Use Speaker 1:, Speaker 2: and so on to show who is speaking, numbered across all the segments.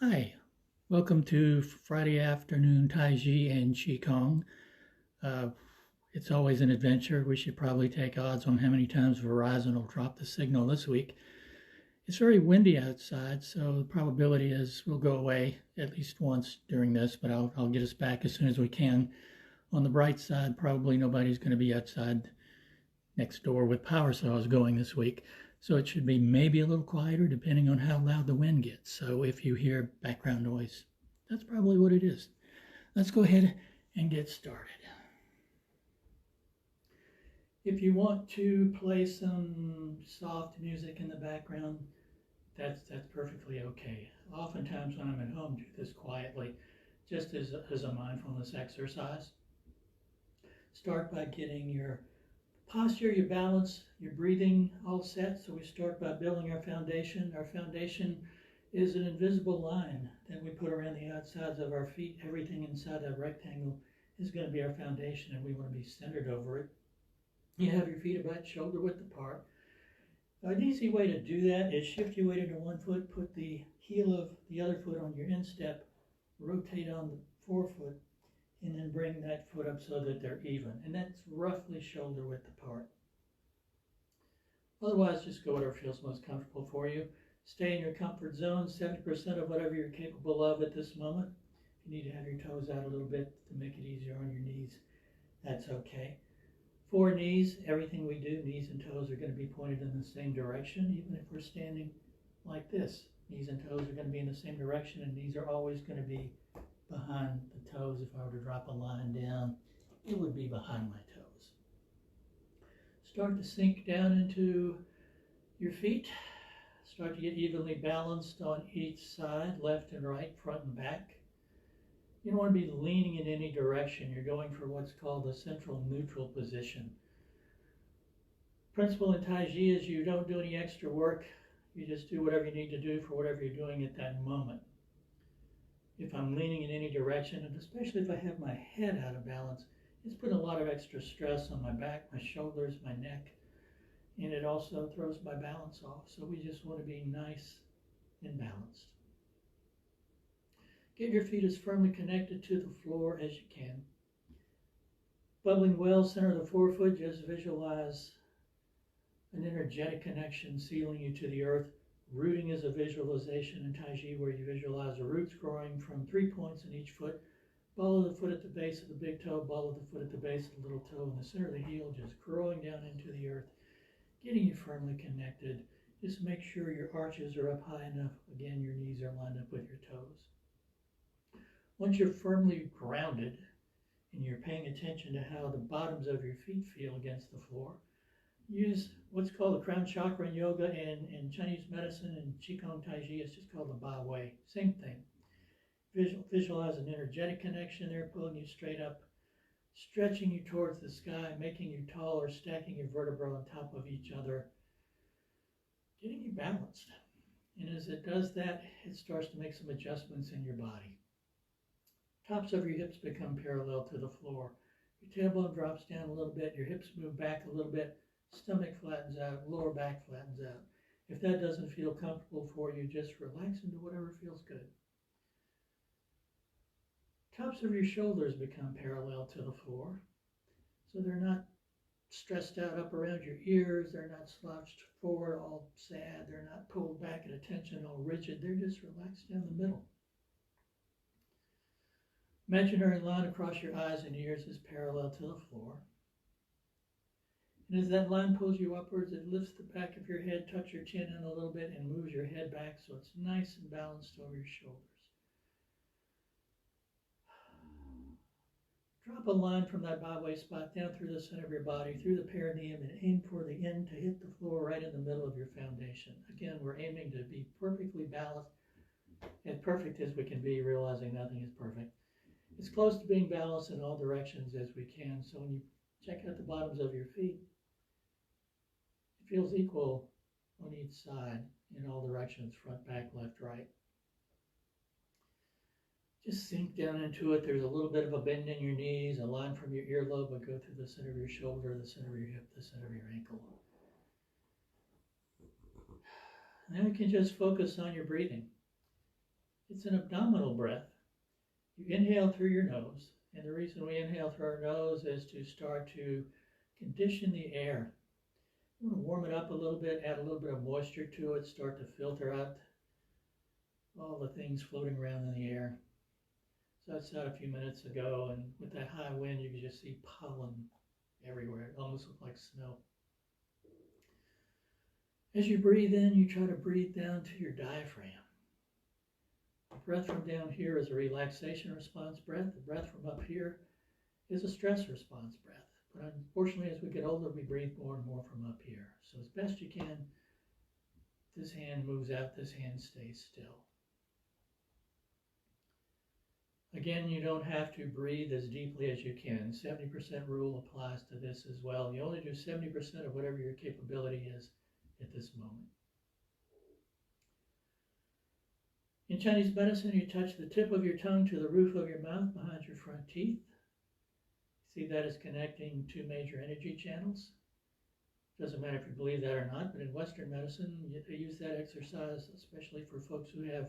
Speaker 1: Hi, welcome to Friday afternoon Tai Chi and Qigong. Uh, it's always an adventure. We should probably take odds on how many times Verizon will drop the signal this week. It's very windy outside, so the probability is we'll go away at least once during this, but I'll get us back as soon as we can. On the bright side, probably nobody's going to be outside next door with power saws going this week. So it should be maybe a little quieter depending on how loud the wind gets. So if you hear background noise, that's probably what it is. Let's go ahead and get started. If you want to play some soft music in the background, that's perfectly okay. Oftentimes when I'm at home, do this quietly, just as a mindfulness exercise. Start by getting your posture, your balance, your breathing all set. So we start by building our foundation. Our foundation is an invisible line that we put around the outsides of our feet. Everything inside that rectangle is going to be our foundation, and we want to be centered over it. You have your feet about shoulder width apart. An easy way to do that is shift your weight into one foot, put the heel of the other foot on your instep, rotate on the forefoot, and then bring that foot up so that they're even. And that's roughly shoulder width apart. Otherwise, just go whatever feels most comfortable for you. Stay in your comfort zone, 70% of whatever you're capable of at this moment. If you need to have your toes out a little bit to make it easier on your knees, that's okay. For knees, everything we do, knees and toes are going to be pointed in the same direction, even if we're standing like this. Knees and toes are going to be in the same direction, and knees are always going to be behind the toes. If I were to drop a line down, it would be behind my toes. Start to sink down into your feet. Start to get evenly balanced on each side, left and right, front and back. You don't want to be leaning in any direction. You're going for what's called the central neutral position. Principle in Tai Chi is you don't do any extra work. You just do whatever you need to do for whatever you're doing at that moment. If I'm leaning in any direction, and especially if I have my head out of balance, it's putting a lot of extra stress on my back, my shoulders, my neck, and it also throws my balance off. So we just want to be nice and balanced. Get your feet as firmly connected to the floor as you can. Bubbling well, center of the forefoot, just visualize an energetic connection sealing you to the earth. Rooting is a visualization in Tai Chi where you visualize the roots growing from 3 points in each foot. Ball of the foot at the base of the big toe, ball of the foot at the base of the little toe, and the center of the heel just growing down into the earth, getting you firmly connected. Just make sure your arches are up high enough. Again, your knees are lined up with your toes. Once you're firmly grounded and you're paying attention to how the bottoms of your feet feel against the floor, use what's called the crown chakra in yoga and in Chinese medicine and Qigong Tai Chi. It's just called the Ba Wei. Same thing. Visualize an energetic connection there, pulling you straight up, stretching you towards the sky, making you taller, stacking your vertebrae on top of each other, getting you balanced. And as it does that, it starts to make some adjustments in your body. Tops of your hips become parallel to the floor. Your tailbone drops down a little bit, your hips move back a little bit, stomach flattens out, lower back flattens out. If that doesn't feel comfortable for you, just relax into whatever feels good. Tops of your shoulders become parallel to the floor, so they're not stressed out up around your ears, they're not slouched forward all sad, they're not pulled back at attention all rigid, they're just relaxed down the middle. Imaginary line across your eyes and ears is parallel to the floor. And as that line pulls you upwards, it lifts the back of your head, tucks your chin in a little bit, and moves your head back so it's nice and balanced over your shoulders. Drop a line from that Ba Wei spot down through the center of your body, through the perineum, and aim for the end to hit the floor right in the middle of your foundation. Again, we're aiming to be perfectly balanced, as perfect as we can be, realizing nothing is perfect. As close to being balanced in all directions as we can. So when you check out the bottoms of your feet, it feels equal on each side in all directions, front, back, left, right. Just sink down into it. There's a little bit of a bend in your knees, a line from your earlobe would go through the center of your shoulder, the center of your hip, the center of your ankle. And then we can just focus on your breathing. It's an abdominal breath. You inhale through your nose, and the reason we inhale through our nose is to start to condition the air. You want to warm it up a little bit, add a little bit of moisture to it, start to filter out all the things floating around in the air. So I saw it a few minutes ago, and with that high wind, you can just see pollen everywhere. It almost looks like snow. As you breathe in, you try to breathe down to your diaphragm. The breath from down here is a relaxation response breath. The breath from up here is a stress response breath. But unfortunately, as we get older, we breathe more and more from up here. So as best you can, this hand moves out, this hand stays still. Again, you don't have to breathe as deeply as you can. 70% rule applies to this as well. You only do 70% of whatever your capability is at this moment. In Chinese medicine, you touch the tip of your tongue to the roof of your mouth behind your front teeth. See that as connecting two major energy channels. Doesn't matter if you believe that or not, but in Western medicine, they use that exercise especially for folks who have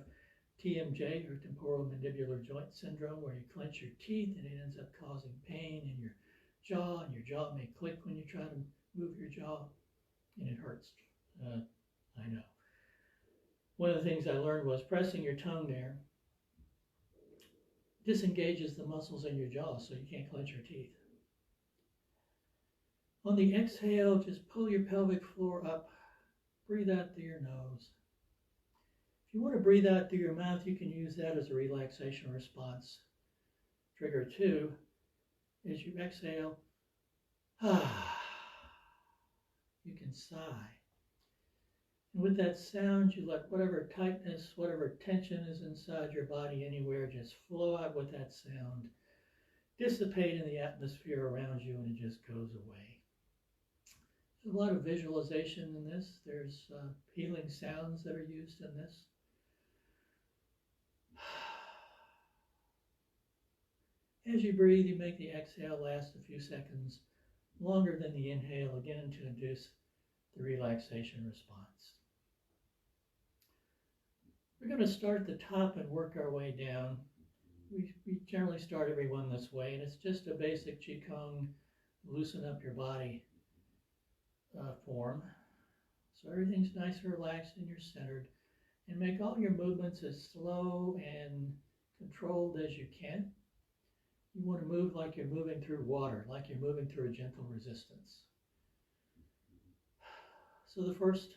Speaker 1: TMJ, or temporal mandibular joint syndrome, where you clench your teeth and it ends up causing pain in your jaw, and your jaw may click when you try to move your jaw, and it hurts. I know. One of the things I learned was pressing your tongue there disengages the muscles in your jaw, so you can't clench your teeth. On the exhale, just pull your pelvic floor up. Breathe out through your nose. If you want to breathe out through your mouth, you can use that as a relaxation response. Trigger 2, as you exhale, you can sigh. And with that sound, you let whatever tightness, whatever tension is inside your body anywhere, just flow out with that sound, dissipate in the atmosphere around you, and it just goes away. There's a lot of visualization in this. There's healing sounds that are used in this. As you breathe, you make the exhale last a few seconds longer than the inhale, again to induce the relaxation response. We're going to start at the top and work our way down. We generally start everyone this way, and it's just a basic Qigong, loosen up your body form. So everything's nice and relaxed and you're centered. And make all your movements as slow and controlled as you can. You want to move like you're moving through water, like you're moving through a gentle resistance. So the first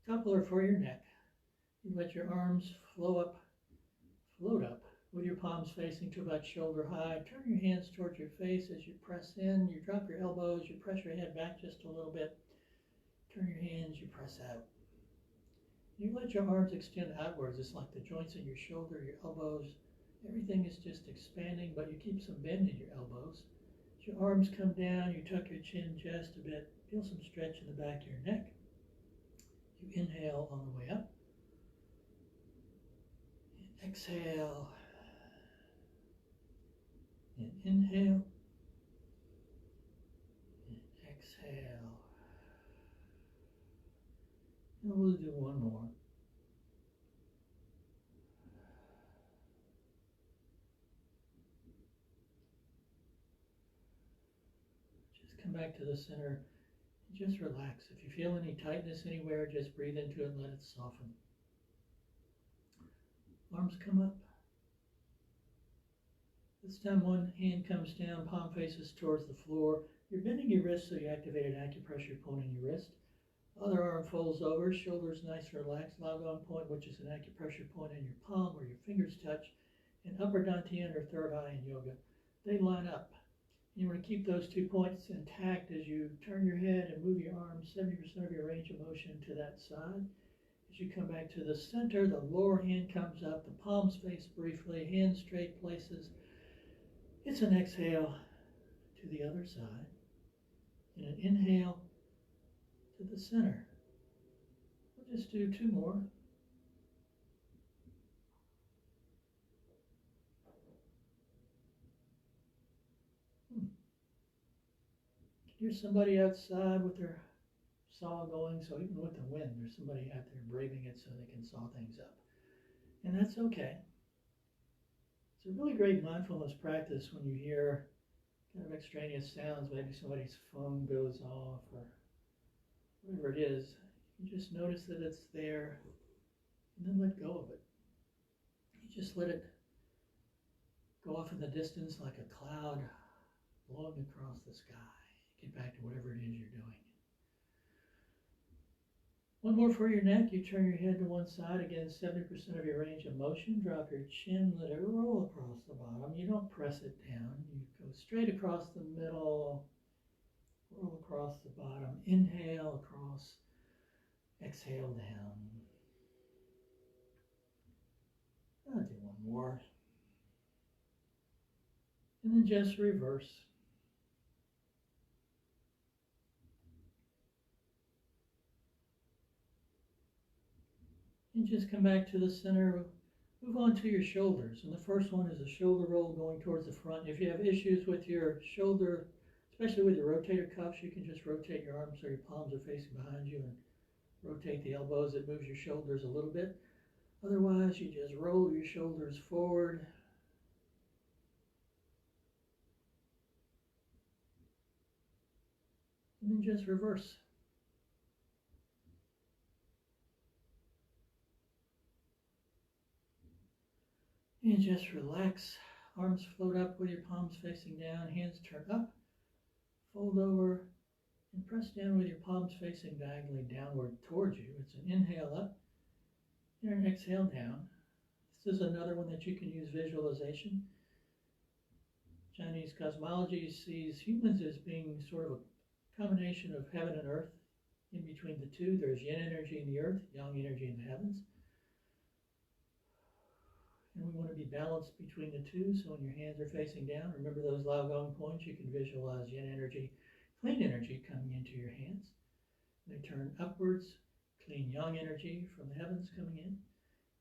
Speaker 1: couple are for your neck. You let your arms float up with your palms facing to about shoulder high. Turn your hands towards your face as you press in. You drop your elbows, you press your head back just a little bit. Turn your hands, you press out. You let your arms extend outwards. It's like the joints in your shoulder, your elbows. Everything is just expanding, but you keep some bend in your elbows. As your arms come down, you tuck your chin just a bit. Feel some stretch in the back of your neck. You inhale on the way up. And exhale. And inhale. And exhale. And we'll do one more. Just come back to the center. Just relax. If you feel any tightness anywhere, just breathe into it and let it soften. Arms come up. This time one hand comes down, palm faces towards the floor. You're bending your wrist so you activate an acupressure point in your wrist. Other arm folds over, shoulders nice and relaxed. Laogan point, which is an acupressure point in your palm where your fingers touch. And upper dantian or third eye in yoga. They line up. You want to keep those 2 points intact as you turn your head and move your arms 70% of your range of motion to that side. As you come back to the center, the lower hand comes up, the palms face briefly, hands straight places. It's an exhale to the other side and an inhale to the center. We'll just do 2 more. Here's somebody outside with their saw going, so even with the wind, there's somebody out there braving it so they can saw things up. And that's okay. It's a really great mindfulness practice when you hear kind of extraneous sounds, maybe somebody's phone goes off or whatever it is. You just notice that it's there and then let go of it. You just let it go off in the distance like a cloud blowing across the sky. Get back to whatever it is you're doing. One more for your neck. You turn your head to one side. Again, 70% of your range of motion. Drop your chin, let it roll across the bottom. You don't press it down. You go straight across the middle, roll across the bottom. Inhale across, exhale down. I'll do one more. And then just reverse. And just come back to the center. Move on to your shoulders. And the first one is a shoulder roll going towards the front. If you have issues with your shoulder, especially with your rotator cuffs, you can just rotate your arms so your palms are facing behind you and rotate the elbows. It moves your shoulders a little bit. Otherwise, you just roll your shoulders forward. And then just reverse. And just relax. Arms float up with your palms facing down. Hands turn up. Fold over and press down with your palms facing diagonally downward towards you. It's an inhale up and an exhale down. This is another one that you can use visualization. Chinese cosmology sees humans as being sort of a combination of heaven and earth. In between the two, there's yin energy in the earth, yang energy in the heavens. And we want to be balanced between the two, so when your hands are facing down, remember those Lao Gong points, you can visualize yin energy, clean energy coming into your hands. They turn upwards, clean yang energy from the heavens coming in.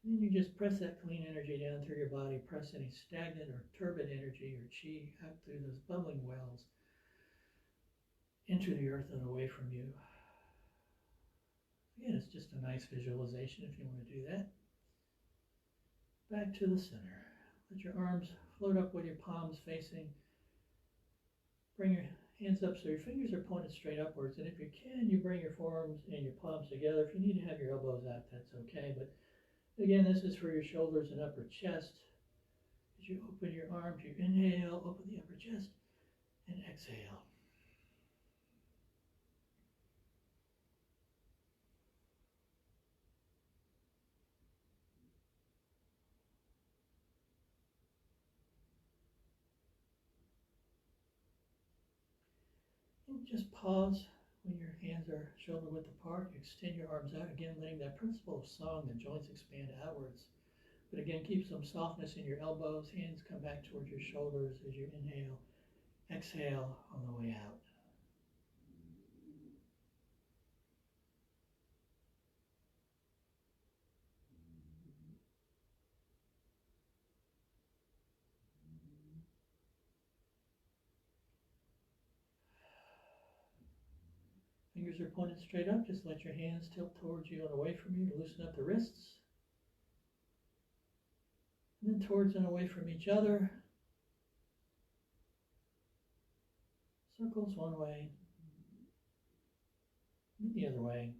Speaker 1: And then you just press that clean energy down through your body, press any stagnant or turbid energy or chi out through those bubbling wells into the earth and away from you. Again, it's just a nice visualization if you want to do that. Back to the center. Let your arms float up with your palms facing. Bring your hands up so your fingers are pointed straight upwards. And if you can, you bring your forearms and your palms together. If you need to have your elbows out, that's okay. But again, this is for your shoulders and upper chest. As you open your arms, you inhale, open the upper chest, and exhale. And just pause when your hands are shoulder width apart. You extend your arms out, again letting that principle of song, the joints expand outwards. But again, keep some softness in your elbows. Hands come back towards your shoulders as you inhale. Exhale on the way out. Fingers are pointed straight up. Just let your hands tilt towards you and away from you to loosen up the wrists. And then towards and away from each other. Circles one way, and the other way.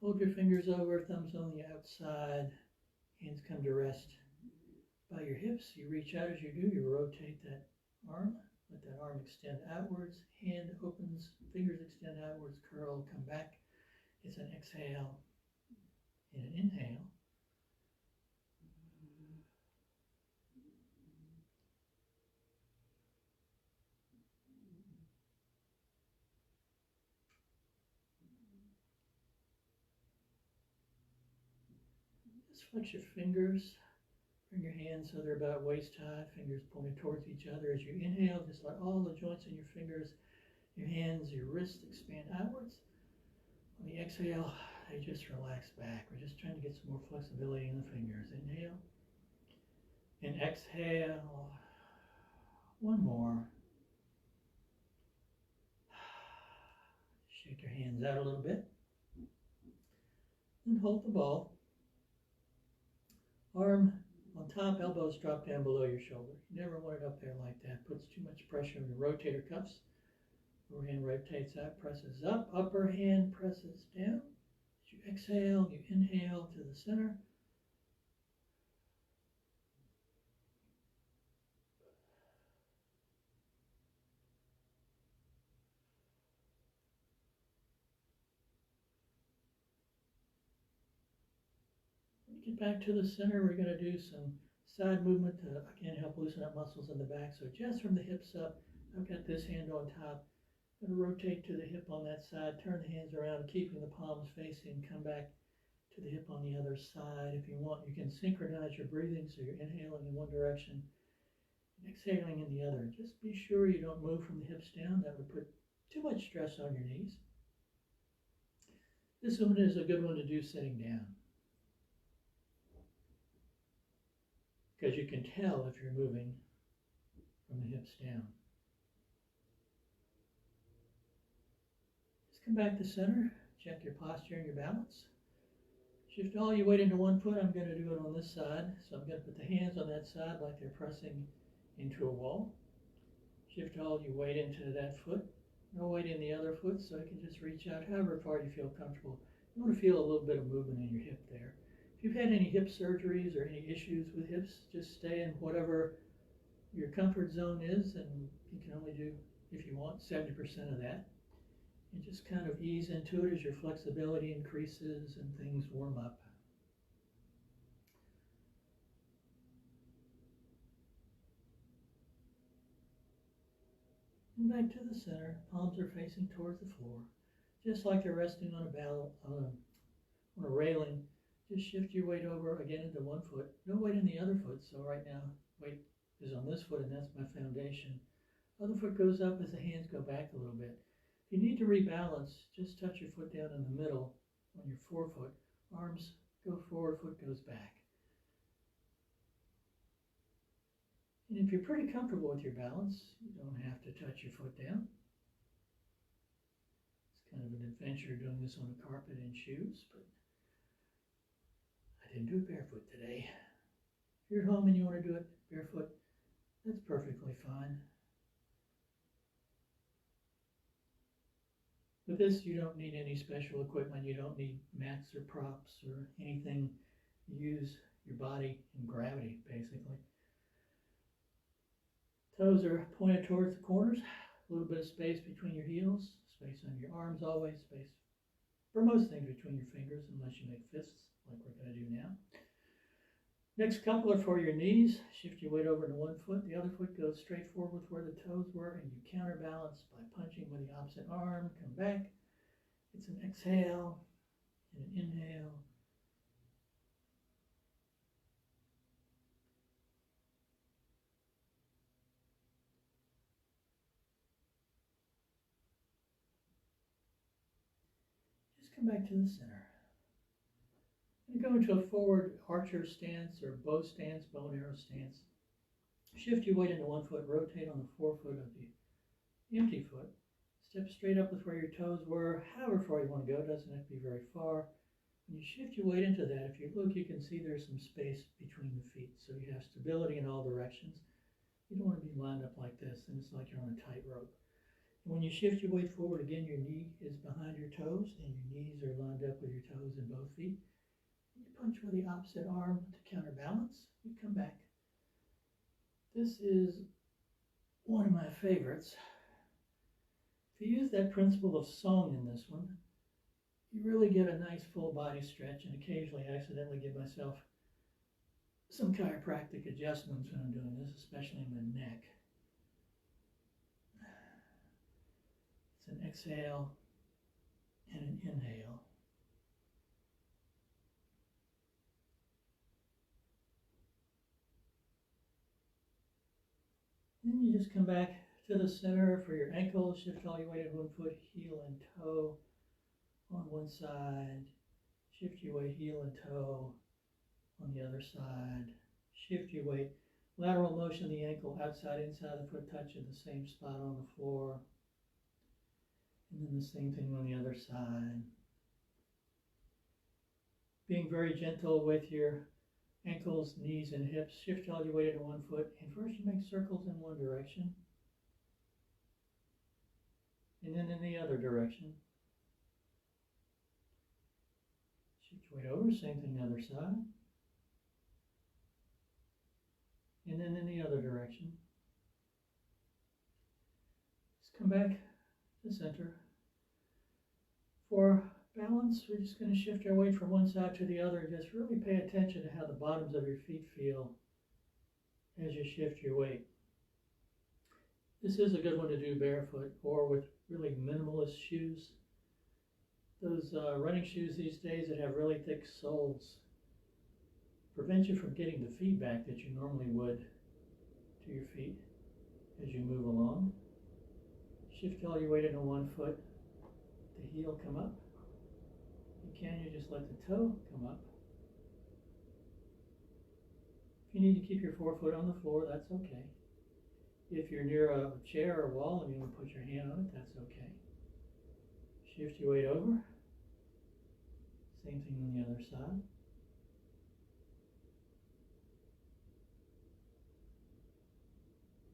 Speaker 1: Fold your fingers over, thumbs on the outside. Hands come to rest by your hips. You reach out as you do. You rotate that arm. Let that arm extend outwards. Hand opens, fingers extend outwards, curl, come back. It's an exhale and an inhale. Just flex your fingers. Bring your hands so they're about waist high, fingers pointed towards each other. As you inhale, just let all the joints in your fingers, your hands, your wrists expand outwards. On the exhale, they just relax back. We're just trying to get some more flexibility in the fingers. Inhale and exhale. One more. Shake your hands out a little bit. And hold the ball. Arm on top, elbows drop down below your shoulder. You never want it up there like that. Puts too much pressure on your rotator cuffs. Lower hand rotates out, presses up. Upper hand presses down. As you exhale, you inhale to the center. When you get back to the center, we're going to do some side movement to, again, help loosen up muscles in the back. So just from the hips up, I've got this hand on top. I'm going to rotate to the hip on that side, turn the hands around, keeping the palms facing, come back to the hip on the other side. If you want, you can synchronize your breathing so you're inhaling in one direction, exhaling in the other. Just be sure you don't move from the hips down. That would put too much stress on your knees. This one is a good one to do sitting down, because you can tell if you're moving from the hips down. Just come back to center, check your posture and your balance. Shift all your weight into one foot. I'm going to do it on this side. So I'm going to put the hands on that side like they're pressing into a wall. Shift all your weight into that foot. No weight in the other foot, so you can just reach out however far you feel comfortable. You want to feel a little bit of movement in your hip there. If you've had any hip surgeries or any issues with hips, just stay in whatever your comfort zone is, and you can only do, if you want, 70% of that. And just kind of ease into it as your flexibility increases and things warm up. And back to the center, palms are facing towards the floor. Just like they're resting on a railing, just shift your weight over again into one foot. No weight in the other foot, so right now weight is on this foot and that's my foundation. Other foot goes up as the hands go back a little bit. If you need to rebalance, just touch your foot down in the middle on your forefoot. Arms go forward, foot goes back. And if you're pretty comfortable with your balance, you don't have to touch your foot down. It's kind of an adventure doing this on a carpet and shoes, but I didn't do it barefoot today. If you're at home and you want to do it barefoot, that's perfectly fine. With this, you don't need any special equipment. You don't need mats or props or anything. You use your body and gravity, basically. Toes are pointed towards the corners. A little bit of space between your heels. Space on your arms always. Space for most things between your fingers, unless you make fists, like we're going to do now. Next couple are for your knees. Shift your weight over to one foot. The other foot goes straight forward with where the toes were, and you counterbalance by punching with the opposite arm. Come back. It's an exhale and an inhale. Just come back to the center. And go into a forward archer stance or bow stance, bow and arrow stance. Shift your weight into one foot, rotate on the forefoot of the empty foot. Step straight up with where your toes were, however far you want to go. It doesn't have to be very far. When you shift your weight into that, if you look, you can see there's some space between the feet. So you have stability in all directions. You don't want to be lined up like this, and it's like you're on a tightrope. And when you shift your weight forward, again, your knee is behind your toes, and your knees are lined up with your toes in both feet. You punch with the opposite arm to counterbalance. You come back. This is one of my favorites. If you use that principle of song in this one, you really get a nice full body stretch, and occasionally I accidentally give myself some chiropractic adjustments when I'm doing this, especially in the neck. It's an exhale and an inhale. Then you just come back to the center for your ankles. Shift all your weight in one foot, heel and toe on one side. Shift your weight, heel and toe on the other side. Shift your weight. Lateral motion of the ankle, outside, inside the foot, touching the same spot on the floor. And then the same thing on the other side. Being very gentle with your ankles, knees, and hips. Shift all your weight into one foot. And first you make circles in one direction. And then in the other direction. Shift your weight over, same thing the other side. And then in the other direction. Just come back to center. For balance, we're just going to shift our weight from one side to the other and just really pay attention to how the bottoms of your feet feel as you shift your weight. This is a good one to do barefoot or with really minimalist shoes. Those running shoes these days that have really thick soles prevent you from getting the feedback that you normally would to your feet as you move along. Shift all your weight into one foot. The heel come up. If you can, you just let the toe come up. If you need to keep your forefoot on the floor, that's okay. If you're near a chair or wall and you want to put your hand on it, that's okay. Shift your weight over. Same thing on the other side.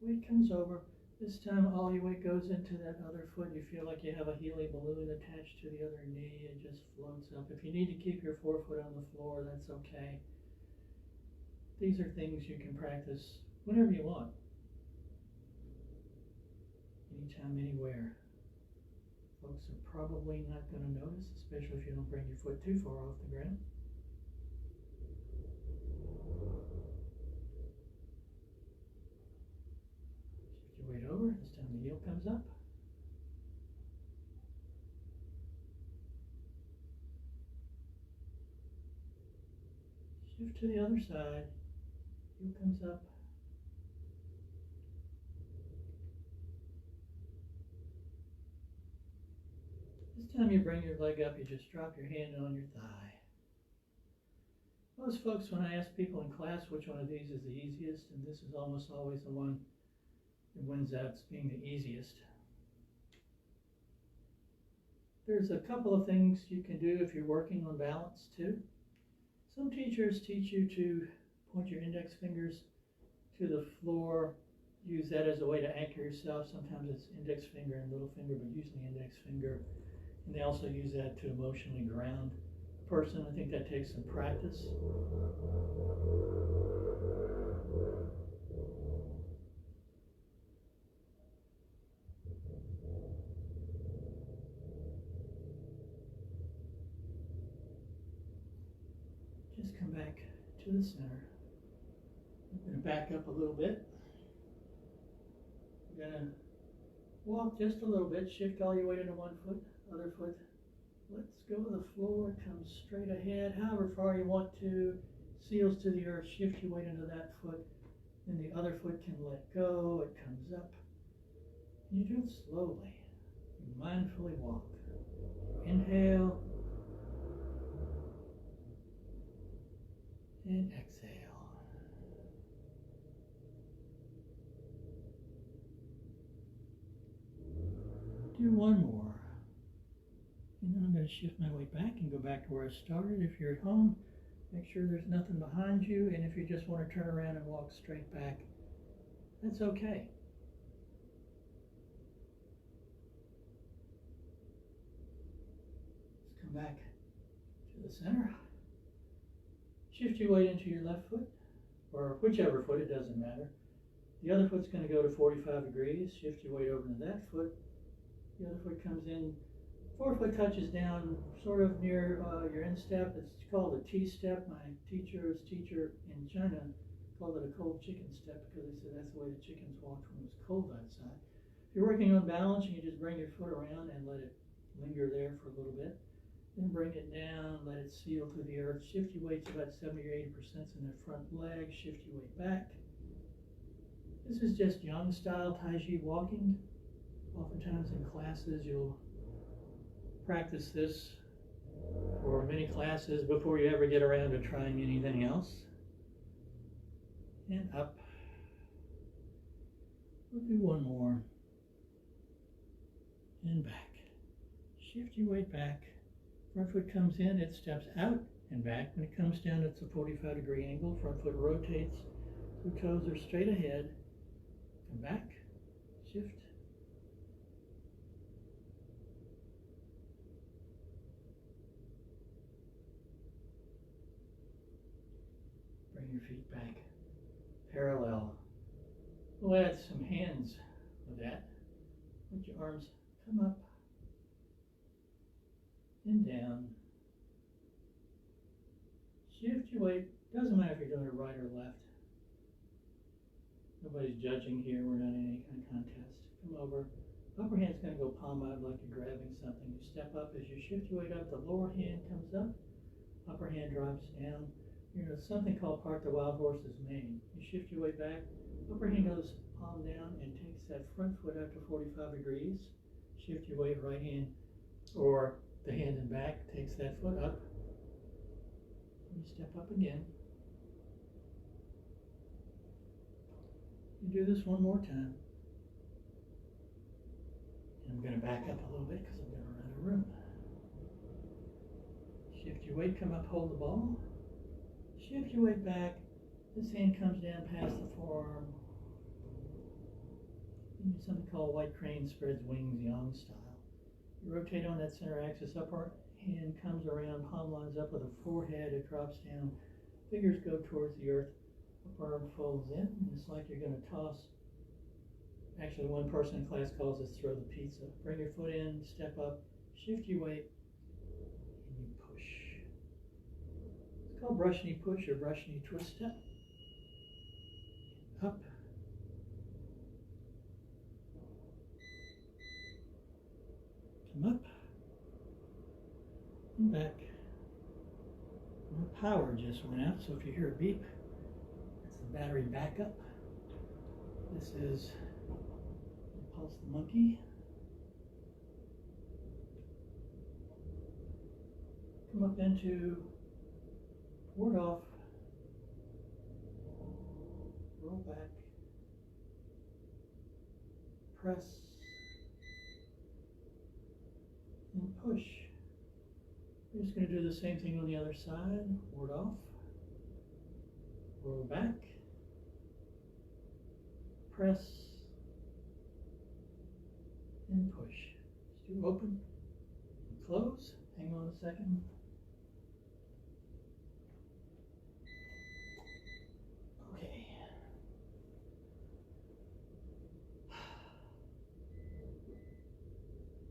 Speaker 1: Weight comes over. This time all your weight goes into that other foot. You feel like you have a helium balloon attached to the other knee. It just floats up. If you need to keep your forefoot on the floor, that's okay. These are things you can practice whenever you want. Anytime, anywhere. Folks are probably not going to notice, especially if you don't bring your foot too far off the ground. Shift your weight over. This time the heel comes up. Shift to the other side. Heel comes up. This time you bring your leg up, you just drop your hand on your thigh. Most folks, when I ask people in class which one of these is the easiest, and this is almost always the one that wins out as being the easiest. There's a couple of things you can do if you're working on balance too. Some teachers teach you to point your index fingers to the floor, use that as a way to anchor yourself. Sometimes it's index finger and little finger, but usually index finger. And they also use that to emotionally ground a person. I think that takes some practice. Just come back to the center. I'm going to back up a little bit. We're going to walk just a little bit, shift all your weight into one foot, other foot. Let's go to the floor, come straight ahead, however far you want to. Seals to the earth, shift your weight into that foot. Then the other foot can let go, it comes up. And you do it slowly. You mindfully walk. Inhale. And exhale. Do one more. And then I'm going to shift my weight back and go back to where I started. If you're at home, make sure there's nothing behind you. And if you just want to turn around and walk straight back, that's okay. Let's come back to the center. Shift your weight into your left foot, or whichever foot, it doesn't matter. The other foot's going to go to 45 degrees. Shift your weight over to that foot. The other foot comes in. Forefoot touches down sort of near your instep. It's called a T-step. My teacher in China called it a cold chicken step because they said that's the way the chickens walked when it was cold outside. If you're working on balance, you just bring your foot around and let it linger there for a little bit. Then bring it down, let it seal to the earth. Shift your weight to about 70 or 80% in the front leg. Shift your weight back. This is just young style Tai Chi walking. Oftentimes in classes you'll practice this for many classes before you ever get around to trying anything else. And up. We'll do one more. And back. Shift your weight back. Front foot comes in, it steps out and back. When it comes down, it's a 45-degree angle. Front foot rotates. The toes are straight ahead. Come back, shift. Bring your feet back, parallel. We'll add some hands with that. Let your arms come up and down. Shift your weight. Doesn't matter if you're doing it right or left. Nobody's judging here. We're not in any kind of contest. Come over. Upper hand's going to go palm out like you're grabbing something. You step up. As you shift your weight up, the lower hand comes up. Upper hand drops down. You're in something called part the wild horse's mane. You shift your weight back. Upper hand goes palm down and takes that front foot up to 45 degrees. Shift your weight, right hand, or the hand and back takes that foot up. You step up again. You do this one more time. And I'm going to back up a little bit because I'm going to run out of room. Shift your weight, come up, hold the ball. Shift your weight back. This hand comes down past the forearm. You do something called white crane spreads wings, yang style. You rotate on that center axis. Upper hand comes around, palm lines up with a forehead. It drops down. Fingers go towards the earth. Upper arm folds in. It's like you're going to toss. Actually, one person in class calls this throw the pizza. Bring your foot in, step up, shift your weight, and you push. It's called brush knee push or brush knee twist step. Up. Come up. And back. My power just went out, so if you hear a beep, it's the battery backup. This is Pulse the monkey. Come up into ward off, roll back, press, and push. We're just going to do the same thing on the other side. Ward off, roll back, press, and push. Just do open and close. Hang on a second. Okay.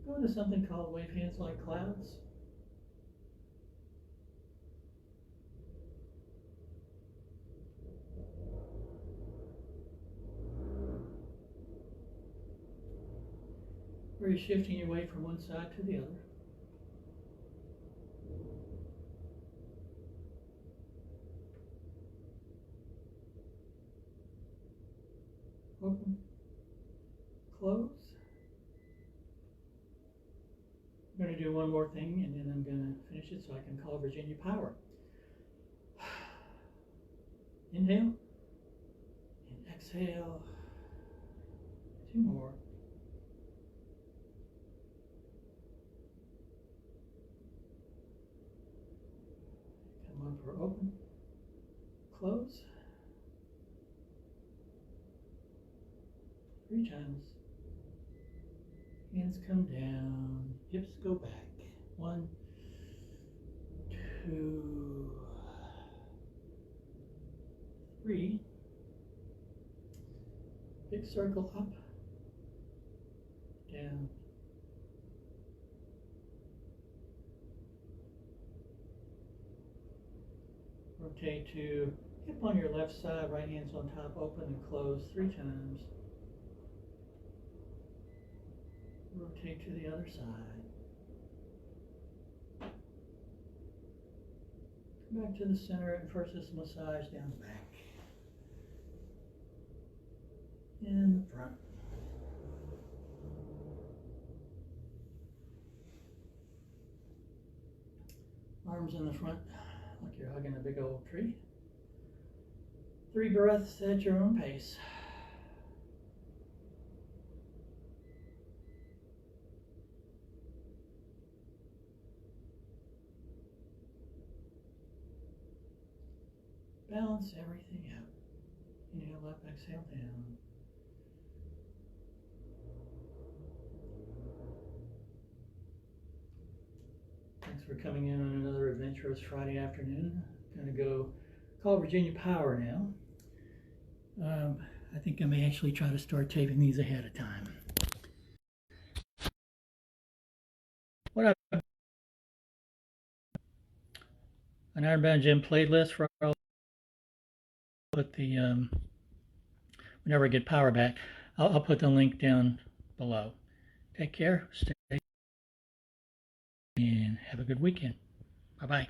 Speaker 1: Go into something called wave hands like clouds. Where you're shifting your weight from one side to the other. Open, close. I'm going to do one more thing and then I'm going to finish it so I can call Virginia Power. Inhale and exhale. 2 more. Come up or open, close. 3 times. Hands come down, hips go back. 1, 2, 3. Big circle up, down. Rotate to hip on your left side, right hand's on top, open and close 3 times. Rotate to the other side. Come back to the center and first this massage down the back. And the front. Arms in the front like you're hugging a big old tree. 3 breaths at your own pace. balance everything out. Inhale up, exhale down. Thanks for coming in on another adventurous Friday afternoon. I'm going to go call Virginia Power now. I think I may actually try to start taping these ahead of time. What up? An Ironbound Gym playlist for all. Put the whenever I get power back, I'll put the link down below. Take care, stay, and have a good weekend. Bye bye.